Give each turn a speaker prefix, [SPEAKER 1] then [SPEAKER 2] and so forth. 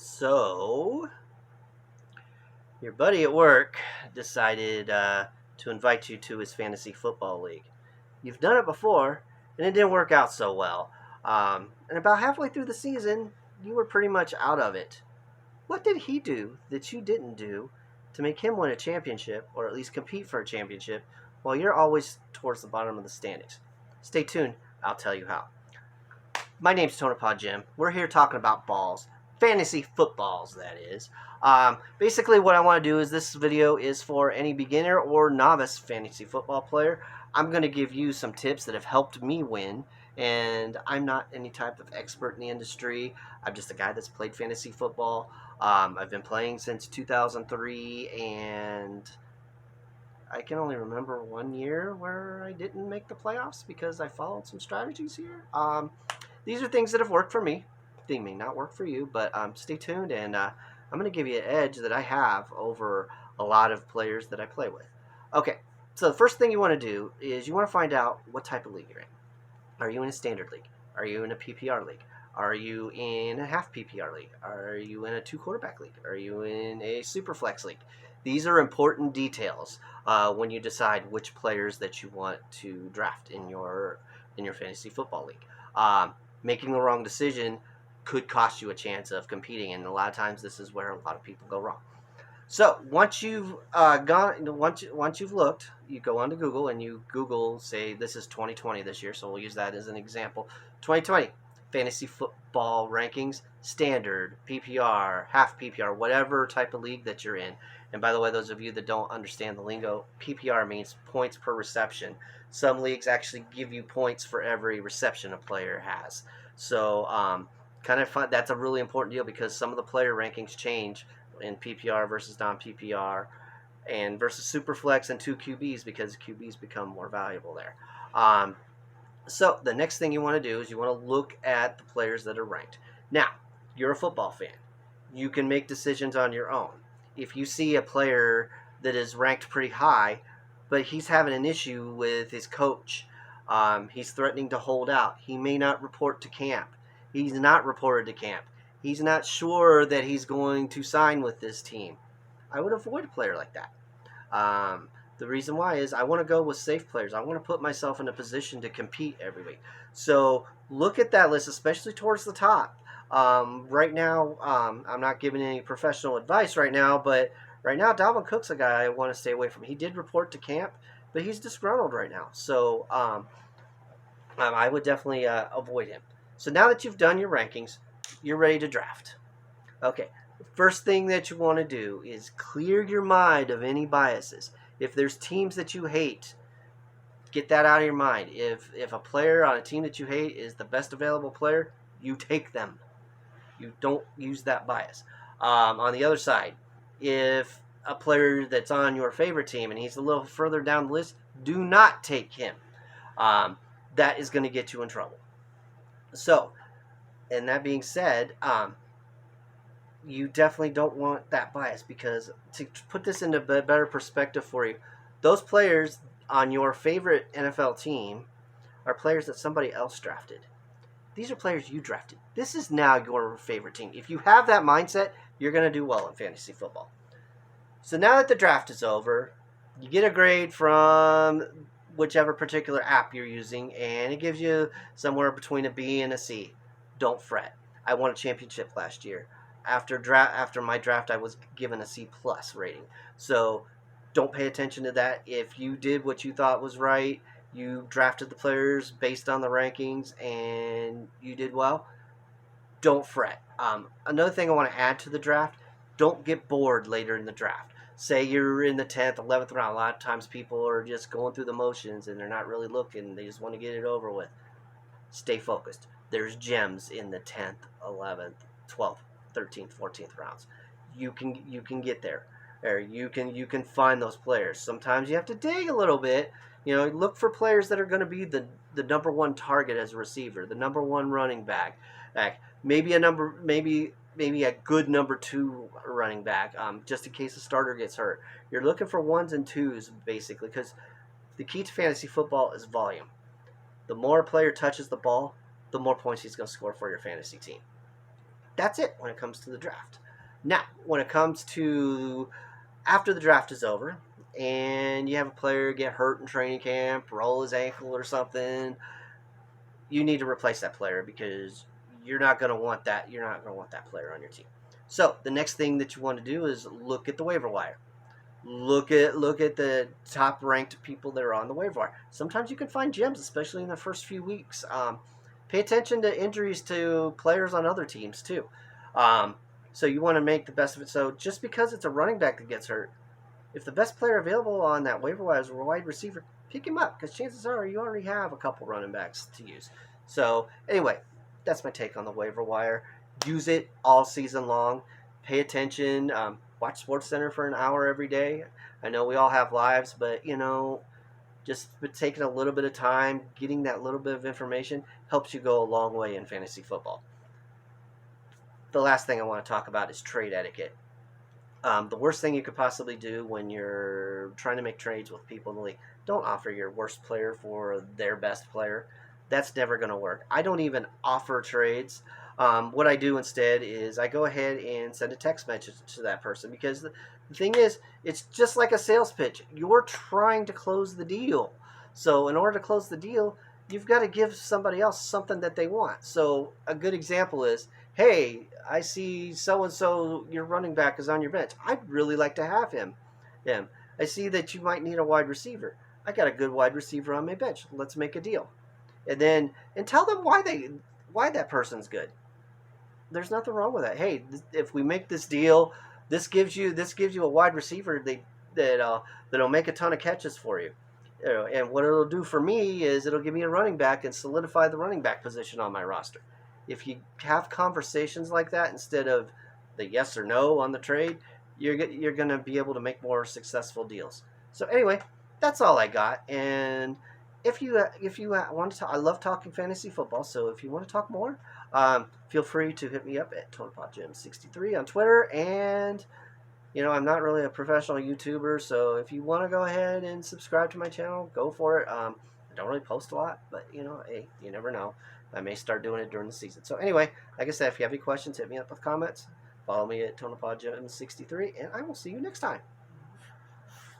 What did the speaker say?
[SPEAKER 1] So, your buddy at work decided to invite you to his fantasy football league. You've done it before, and it didn't work out so well. And about halfway through the season, you were pretty much out of it. What did he do that you didn't do to make him win a championship, or at least compete for a championship, while you're always towards the bottom of the standings? Stay tuned, I'll tell you how. My name's Tonopod Jim. We're here talking about balls. Fantasy footballs, that is. Basically, what I want to do is this video is for any beginner or novice fantasy football player. I'm going to give you some tips that have helped me win, and I'm not any type of expert in the industry. I'm just a guy that's played fantasy football. I've been playing since 2003, and I can only remember 1 year where I didn't make the playoffs because I followed some strategies here. These are things that have worked for me. They may not work for you, but stay tuned, and I'm going to give you an edge that I have over a lot of players that I play with. Okay, so the first thing you want to do is you want to find out what type of league you're in. Are you in a standard league? Are you in a PPR league? Are you in a half PPR league? Are you in a two quarterback league? Are you in a super flex league? These are important details when you decide which players that you want to draft in your fantasy football league. Making the wrong decision could cost you a chance of competing, and a lot of times this is where a lot of people go wrong. So once you've once you've looked, you go onto Google and you Google, say this is 2020 this year, so we'll use that as an example. 2020 fantasy football rankings, standard, PPR, half PPR, whatever type of league that you're in. And by the way, those of you that don't understand the lingo, PPR means points per reception. Some leagues actually give you points for every reception a player has. So kind of fun. That's a really important deal because some of the player rankings change in PPR versus non-PPR and versus Superflex and two QBs because QBs become more valuable there. So the next thing you want to do is you want to look at the players that are ranked. Now, you're a football fan. You can make decisions on your own. If you see a player that is ranked pretty high, but he's having an issue with his coach, he's threatening to hold out, he may not report to camp. He's not reported to camp. He's not sure that he's going to sign with this team. I would avoid a player like that. The reason why is I want to go with safe players. I want to put myself in a position to compete every week. So look at that list, especially towards the top. Right now, I'm not giving any professional advice right now, but right now, Dalvin Cook's a guy I want to stay away from. He did report to camp, but he's disgruntled right now. So I would definitely avoid him. So now that you've done your rankings, you're ready to draft. Okay, the first thing that you want to do is clear your mind of any biases. If there's teams that you hate, get that out of your mind. If a player on a team that you hate is the best available player, you take them. You don't use that bias. On the other side, if a player that's on your favorite team and he's a little further down the list, do not take him. That is going to get you in trouble. So, and that being said, you definitely don't want that bias because to put this into a better perspective for you, those players on your favorite NFL team are players that somebody else drafted. These are players you drafted. This is now your favorite team. If you have that mindset, you're going to do well in fantasy football. So now that the draft is over, you get a grade from whichever particular app you're using, and it gives you somewhere between a B and a C. Don't fret. I won a championship last year. After my draft, I was given a C+ rating. So don't pay attention to that. If you did what you thought was right, you drafted the players based on the rankings, and you did well, don't fret. Another thing I want to add to the draft, don't get bored later in the draft. Say you're in the 10th, 11th round. A lot of times people are just going through the motions and they're not really looking. They just want to get it over with. Stay focused. There's gems in the 10th, 11th, 12th, 13th, 14th rounds. You can get there. Or you can find those players. Sometimes you have to dig a little bit. Look for players that are going to be the number one target as a receiver, the number one running back. Maybe a good number two running back, just in case the starter gets hurt. You're looking for ones and twos, basically, because the key to fantasy football is volume. The more a player touches the ball, the more points he's going to score for your fantasy team. that's it when it comes to the draft. Now, when it comes to after the draft is over and you have a player get hurt in training camp, roll his ankle or something, you need to replace that player because you're not going to want that. You're not going to want that player on your team. So the next thing that you want to do is look at the waiver wire. Look at the top ranked people that are on the waiver wire. Sometimes you can find gems, especially in the first few weeks. Pay attention to injuries to players on other teams too. Um, so you want to make the best of it. So just because it's a running back that gets hurt, if the best player available on that waiver wire is a wide receiver, pick him up because chances are you already have a couple running backs to use. So anyway, that's my take on the waiver wire. Use it all season long. Pay attention. Watch SportsCenter for an hour every day. I know we all have lives, but just taking a little bit of time, getting that little bit of information helps you go a long way in fantasy football. The last thing I want to talk about is trade etiquette. The worst thing you could possibly do when you're trying to make trades with people in the league, don't offer your worst player for their best player. That's never going to work. I don't even offer trades. What I do instead is I go ahead and send a text message to that person because the thing is, it's just like a sales pitch. You're trying to close the deal. So in order to close the deal, you've got to give somebody else something that they want. So a good example is, hey, I see so and so your running back is on your bench. I'd really like to have him. I see that you might need a wide receiver. I got a good wide receiver on my bench. Let's make a deal. And tell them why that person's good. There's nothing wrong with that. Hey, if we make this deal, this gives you a wide receiver that'll make a ton of catches for you. And what it'll do for me is it'll give me a running back and solidify the running back position on my roster. If you have conversations like that instead of the yes or no on the trade, you're going to be able to make more successful deals. So anyway, that's all I got. And if you want to talk, I love talking fantasy football. So if you want to talk more, feel free to hit me up at TonePodGym63 on Twitter. And I'm not really a professional YouTuber, so if you want to go ahead and subscribe to my channel, go for it. I don't really post a lot, but hey, you never know. I may start doing it during the season. So anyway, like I said, if you have any questions, hit me up with comments. Follow me at TonePodGym63, and I will see you next time.